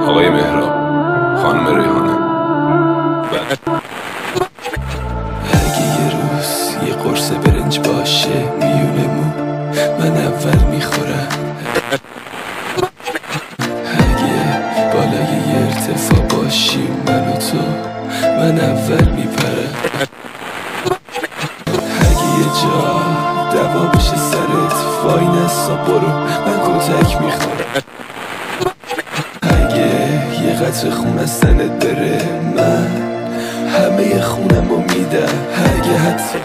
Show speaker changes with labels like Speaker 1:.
Speaker 1: آقای مهراب، خانم ریحانه،
Speaker 2: اگه یه روز یه قرص برنج باشه میونه مو من اول میخورم، اگه بالای یه ارتفاع باشیم من و تو من اول میپرم، اگه یه جا دوا بشه سرت وای نسا برو من کتک میخورم، اگه یه قطره خون از تنت بره من همه خونم رو میدم، اگه حتی